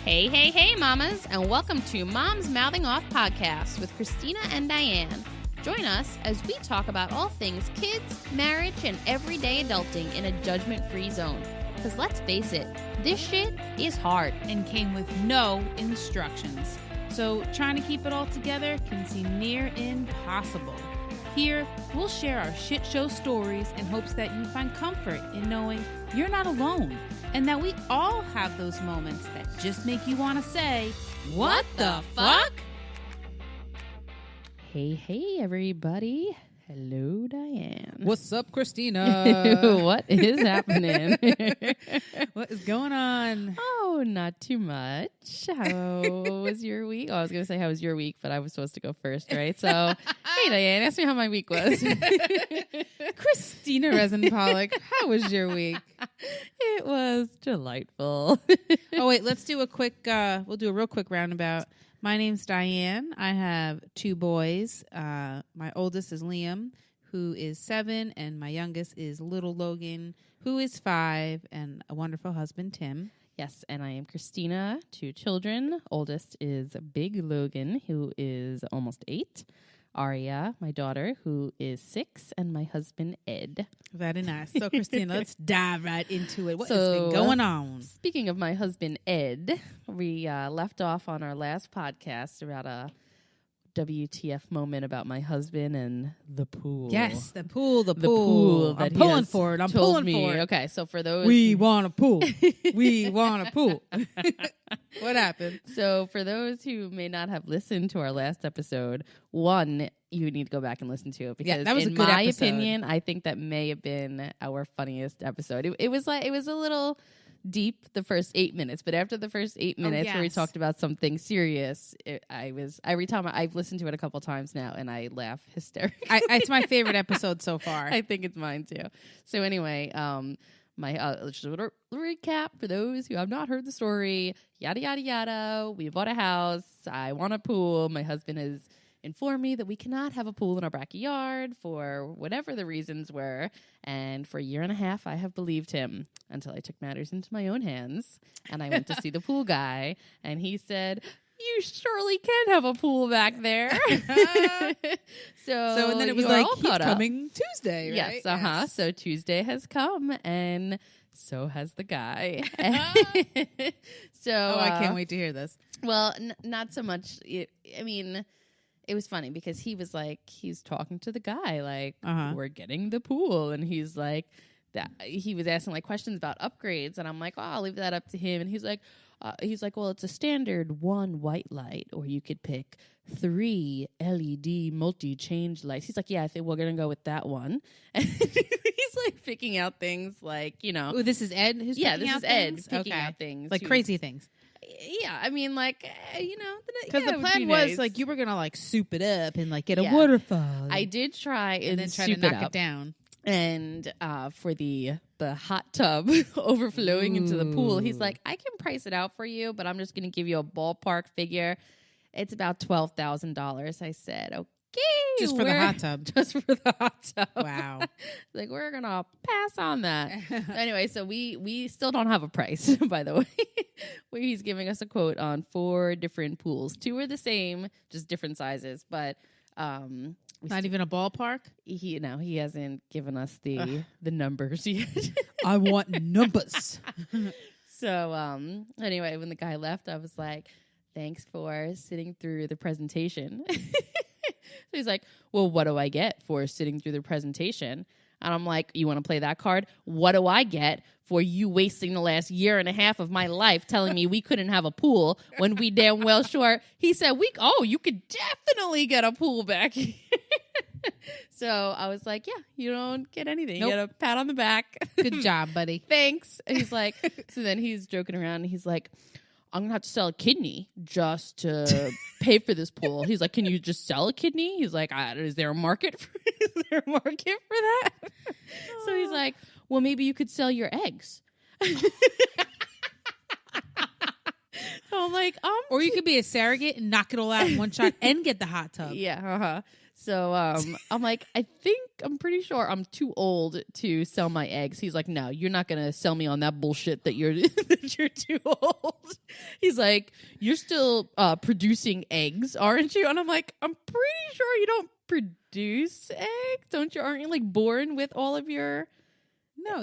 Hey, hey, hey, mamas, and welcome to Mom's Mouthing Off podcast with Christina and Diane. Join us as we talk about all things kids, marriage, and everyday adulting in a judgment-free zone. Because let's face it, this shit is hard. And came with no instructions. So trying to keep it all together can seem near impossible. Here, we'll share our shit show stories in hopes that you find comfort in knowing you're not alone. And that we all have those moments that just make you want to say, what the fuck? Hey, hey, everybody. Hello, Diane. What's up, Christina? What is happening? What is going on? Oh, not too much. How was your week? Oh, I was going to say, how was your week? But I was supposed to go first, right? So, hey, Diane, ask me how my week was. Christina Resin Pollock, how was your week? It was delightful. Oh, wait, let's do a quick, we'll do a real quick roundabout. My name's Diane. I have two boys. My oldest is Liam, who is 7, and my youngest is Little Logan, who is 5, and a wonderful husband, Tim. Yes, and I am Christina, 2 children. Oldest is Big Logan, who is almost 8. Aria, my daughter, who is 6, and my husband, Ed. Very nice. So, Christina, let's dive right into it. What has been going on? Speaking of my husband, Ed, we left off on our last podcast about a WTF moment about my husband and the pool. Yes, the pool. I'm pulling for it. Okay, so for those... We want a pool. We want a pool. What happened? So for those who may not have listened to our last episode, one, you need to go back and listen to it because that was in a good my episode. opinion, I think that may have been our funniest episode. It was a little deep the first 8 minutes, but after the first 8 minutes where we talked about something serious, every time I've listened to it a couple times now and I laugh hysterically. It's my favorite episode so far. I think it's mine too. So anyway, just a little recap for those who have not heard the story. Yada yada yada. We bought a house. I want a pool. My husband has informed me that we cannot have a pool in our backyard for whatever the reasons were. And for a year and a half, I have believed him until I took matters into my own hands. And I went to see the pool guy, and he said, "You surely can have a pool back there." So and then it was like, he's coming Tuesday, right? Yes, Yes. So Tuesday has come, and so has the guy. I can't wait to hear this. Well, not so much. It was funny because he was like, he's talking to the guy, like, we're getting the pool. And he's like, he was asking like questions about upgrades. And I'm like, oh, I'll leave that up to him. And he's like, well, it's a standard 1 white light, or you could pick 3 LED multi-change lights. He's like, yeah, I think we're going to go with that one. And he's like picking out things like, Oh, this is Ed who's picking out things? This is Ed picking out things. Like crazy things. Yeah, I mean, like, because the plan was nice. like you were gonna like soup it up and like get a waterfall. I did try and then try to knock it down. And for the hot tub overflowing into the pool, he's like, I can price it out for you, but I'm just gonna give you a ballpark figure. It's about $12,000. I said, okay. Just for the hot tub. Just for the hot tub. Wow. Like, we're going to pass on that. Anyway, so we still don't have a price, by the way. Where he's giving us a quote on 4 different pools. 2 are the same, just different sizes. But not even a ballpark? He hasn't given us the numbers yet. I want numbers. So anyway, when the guy left, I was like, thanks for sitting through the presentation. So he's like, well, what do I get for sitting through the presentation? And I'm like, you want to play that card? What do I get for you wasting the last year and a half of my life telling me we couldn't have a pool when we damn well sure? He said, you could definitely get a pool back here. So I was like, yeah, you don't get anything. Nope. You get a pat on the back. Good job, buddy. Thanks. And he's like, so then he's joking around and he's like, I'm going to have to sell a kidney just to pay for this pool. He's like, can you just sell a kidney? He's like, is there a market for that? So he's like, well, maybe you could sell your eggs. So I'm like, or you could be a surrogate and knock it all out in one shot and get the hot tub. Yeah, So I'm like, I'm pretty sure I'm too old to sell my eggs. He's like, no, you're not going to sell me on that bullshit that you're too old. He's like, you're still producing eggs, aren't you? And I'm like, I'm pretty sure you don't produce eggs. Don't you? Aren't you like born with all of your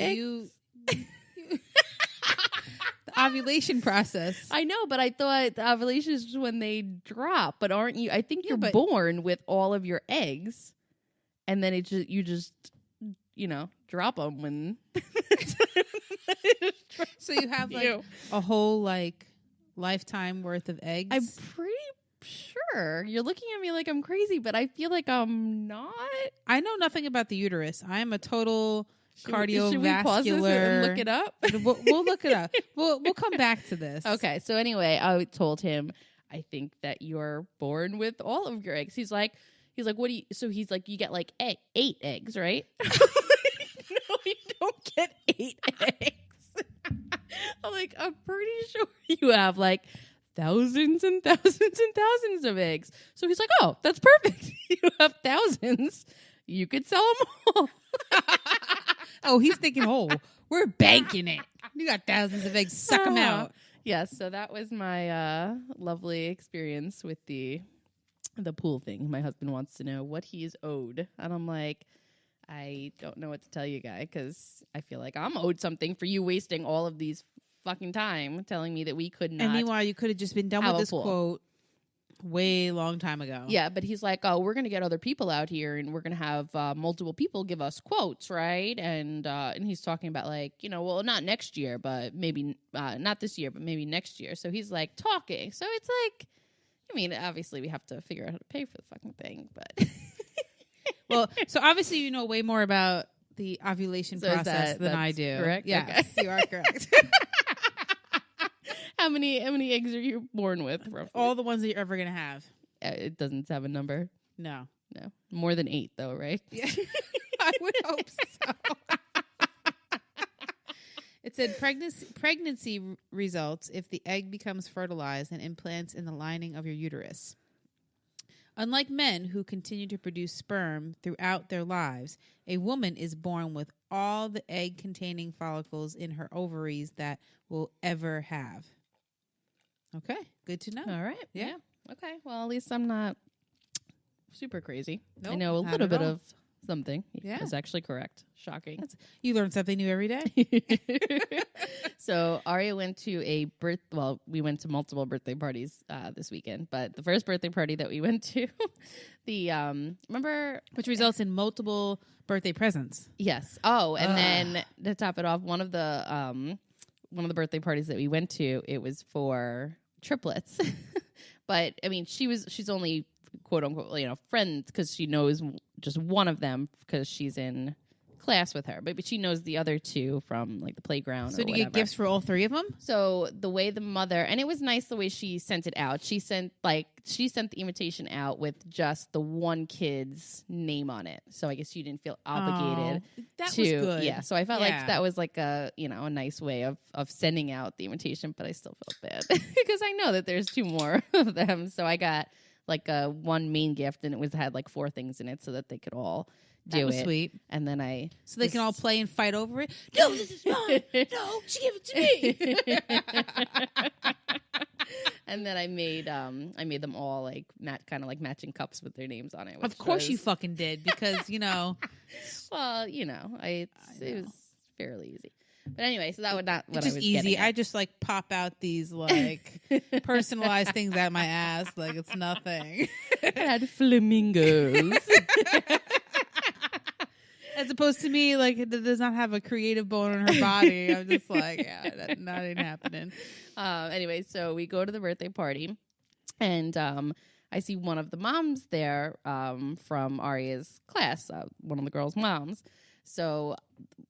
eggs? you the ovulation process. I know, but I thought the ovulation is when they drop. But aren't you? I think you're but born with all of your eggs, and then you just drop them when. So you have like a whole like lifetime worth of eggs. I'm pretty sure you're looking at me like I'm crazy, but I feel like I'm not. I know nothing about the uterus. I am a total cardiovascular. Should we pause this and look it up? We'll look it up. We'll come back to this. Okay. So anyway, I told him I think that you're born with all of your eggs. He's like, what do you? So he's like, you get like 8 eggs, right? No, you don't get 8 eggs. I'm like, I'm pretty sure you have like thousands and thousands and thousands of eggs. So he's like, oh, that's perfect. You have thousands. You could sell them all. Oh, he's thinking, we're banking it. You got thousands of eggs. Suck them out. Yes. So that was my lovely experience with the pool thing. My husband wants to know what he is owed. And I'm like, I don't know what to tell you, guy, because I feel like I'm owed something for you wasting all of these fucking time telling me that we could not. And meanwhile, you could have just been done with this quote way long time ago. Yeah, but he's like, oh, we're going to get other people out here and we're going to have multiple people give us quotes, right? And he's talking about like, well, not next year, but maybe not this year, but maybe next year. So he's like talking. So it's like, I mean, obviously we have to figure out how to pay for the fucking thing, but... Well, so obviously you know way more about the ovulation process than I do. Correct? Yes, okay. You are correct. How many eggs are you born with? Roughly? All the ones that you're ever going to have. It doesn't have a number. No. More than 8 though, right? Yeah. I would hope so. It said pregnancy results if the egg becomes fertilized and implants in the lining of your uterus. Unlike men who continue to produce sperm throughout their lives, a woman is born with all the egg-containing follicles in her ovaries that will ever have. Okay, good to know. All right. Yeah. Okay. Well, at least I'm not super crazy. Nope, I know a little bit of something. Yeah. It's actually correct. Shocking. You learn something new every day. So Aria went to we went to multiple birthday parties this weekend, but the first birthday party that we went to, remember, which results in multiple birthday presents. Yes. Oh, and then to top it off, one of the birthday parties that we went to, it was for triplets. But I mean, she's only quote unquote, friends because she knows just one of them because she's in class with her, but she knows the other 2 from like the playground. So do you get gifts for all 3 of them? So the way the mother, and it was nice the way she sent it out. She sent the invitation out with just the one kid's name on it. So I guess you didn't feel obligated. That was good. Yeah. So I felt like that was like a nice way of sending out the invitation, but I still felt bad because I know that there's 2 more of them. So I got like one main gift, and it had like 4 things in it so that they could all do that was it. Sweet. And then so they can all play and fight over it. No, this is mine. No, she gave it to me. And then I made them all like kind of like matching cups with their names on it. Of course you fucking did, because well, it was fairly easy. But anyway, so that would not what it's just I was easy. getting at. I just like pop out these like personalized things out my ass like it's nothing. I had flamingos. As opposed to me, like, it does not have a creative bone in her body. I'm just like, yeah, that ain't happening. Anyway, so we go to the birthday party, and I see one of the moms there from Aria's class, one of the girls' moms. So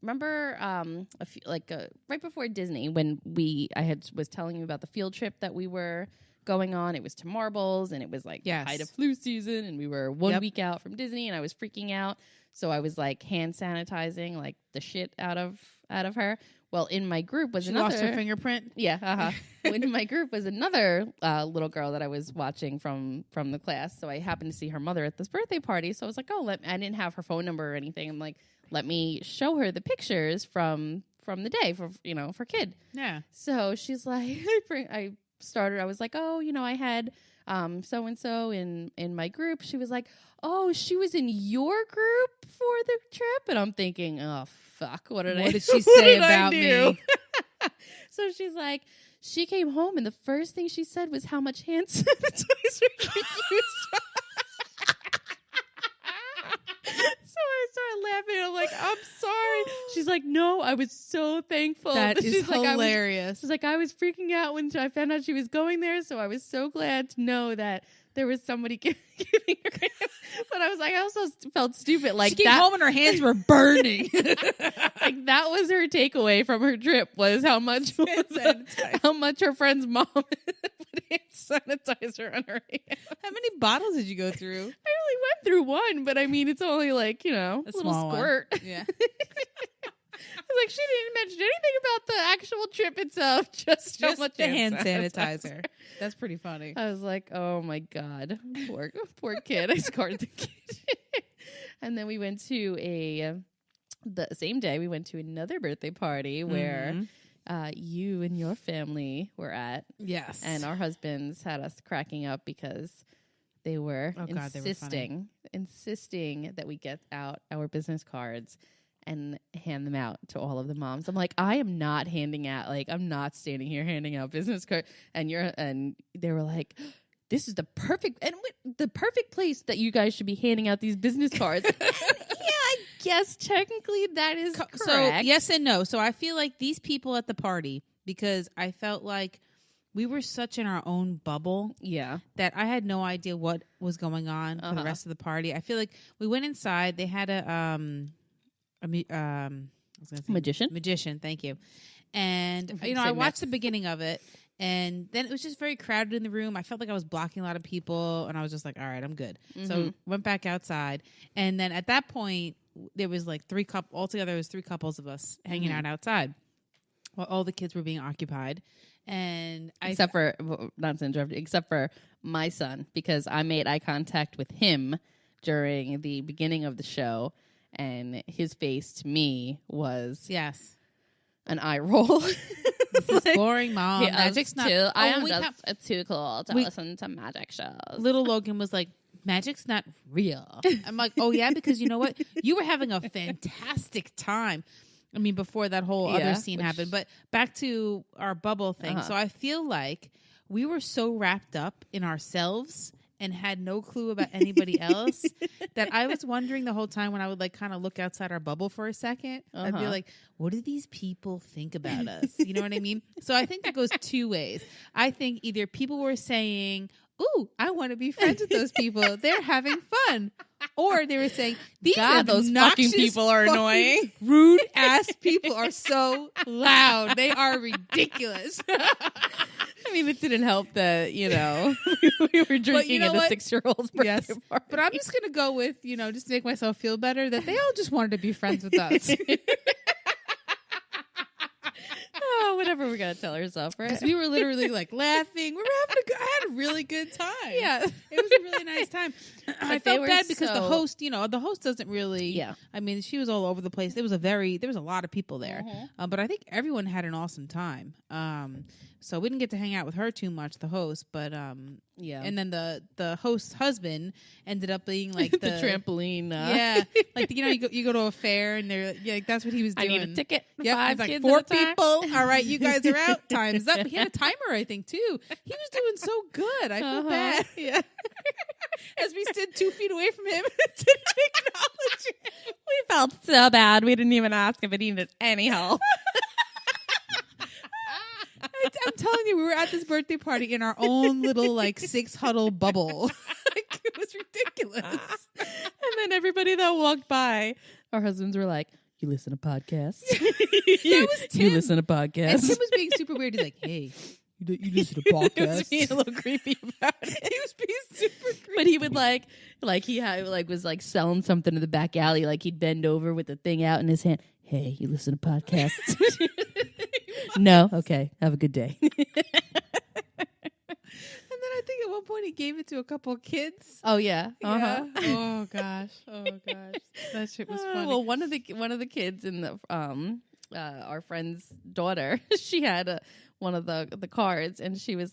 remember, right before Disney, when was telling you about the field trip that we were going on. It was to Marbles, and it was like height of flu season, and we were 1 week out from Disney, and I was freaking out. So I was like hand sanitizing like the shit out of her. Well, in my group was another. She lost her fingerprint. Yeah. In my group was another little girl that I was watching from the class. So I happened to see her mother at this birthday party. So I was like, I didn't have her phone number or anything. I'm like, let me show her the pictures from the day for kid. Yeah. So she's like, I started. I was like, oh, I had so and so in my group. She was like, oh, she was in your group for the trip, and I'm thinking, oh fuck, what did she say about do? me? So she's like, she came home, and the first thing she said was how much hand sanitizer she used. So I started laughing. I'm like, I'm sorry. She's like, no, I was so thankful. That is she's hilarious. She's like, I was freaking out when I found out she was going there, so I was so glad to know that there was somebody giving her hands. But I was like, I also felt stupid. Like, she came home and her hands were burning. Like, that was her takeaway from her trip, was how much her friend's mom put hand sanitizer on her hands. How many bottles did you go through? I only went through one, but I mean, it's only like, a little squirt. One. Yeah. I was like, she didn't mention anything about the actual trip itself, just how much the hand sanitizer. That's pretty funny. I was like, oh my God, poor kid. I scarred the kid. And then we went to the same day, we went to another birthday party where you and your family were at. Yes. And our husbands had us cracking up because they were insisting that we get out our business cards and hand them out to all of the moms. I'm like, I am not handing out, I'm not standing here handing out business cards. And they were like, this is the perfect place that you guys should be handing out these business cards. Yeah, I guess technically that is correct. So yes and no. So I feel like these people at the party, because I felt like we were such in our own bubble, that I had no idea what was going on for the rest of the party. I feel like we went inside. They had magician. Thank you. And I watched the beginning of it, and then it was just very crowded in the room. I felt like I was blocking a lot of people, and I was just like, all right, I'm good. So went back outside, and then at that point there was like altogether there was 3 couples of us hanging out outside while all the kids were being occupied. And except for my son, because I made eye contact with him during the beginning of the show, and his face to me was an eye roll. This is boring, Mom. Magic's not. I am just too cool to listen to magic shows. Little Logan was like, magic's not real. I'm like, oh yeah, because you know what? You were having a fantastic time. I mean, before that whole other scene happened. But back to our bubble thing. So I feel like we were so wrapped up in ourselves and had no clue about anybody else that I was wondering the whole time when I would kind of look outside our bubble for a second. I'd be like, what do these people think about us? You know what I mean? So I think that goes 2 ways. I think either people were saying, ooh, I want to be friends with those people. They're having fun. Or they were saying, those fucking people are annoying. Rude ass people are so loud. They are ridiculous. I mean, it didn't help that, we were drinking at a 6-year-old's birthday party. But I'm just going to go with, just to make myself feel better, that they all just wanted to be friends with us. Oh, whatever we got to tell ourselves, right? Because we were literally laughing. I had a really good time. Yeah. It was a really nice time. I felt bad because the host doesn't really, I mean, she was all over the place. There was a lot of people there. But I think everyone had an awesome time. So we didn't get to hang out with her too much, the host, but and then the host's husband ended up being like the trampoline. You go to a fair and they're that's what he was doing. I need a ticket. Yeah, 5 kids 4 people. All right, you guys are out. Time's up. He had a timer, I think, too. He was doing so good. I felt bad. Yeah. As we stood 2 feet away from him, didn't acknowledge him. We felt so bad. We didn't even ask if it needed any help. I'm telling you, we were at this birthday party in our own little 6 huddle bubble. It was ridiculous. And then everybody that walked by, our husbands were like, you listen to podcasts? That was Tim. You listen to podcasts? And Tim was being super weird. He's like, hey, you listen to podcasts? He was being a little creepy about it. He was being super creepy. But he would he had was selling something in the back alley. He'd bend over with the thing out in his hand. Hey, you listen to podcasts? No? Okay. Have a good day. And then I think at one point he gave it to a couple of kids. Oh, yeah. Yeah. Oh, gosh. That shit was funny. Well, one of the kids in the our friend's daughter, she had one of the cards, and she was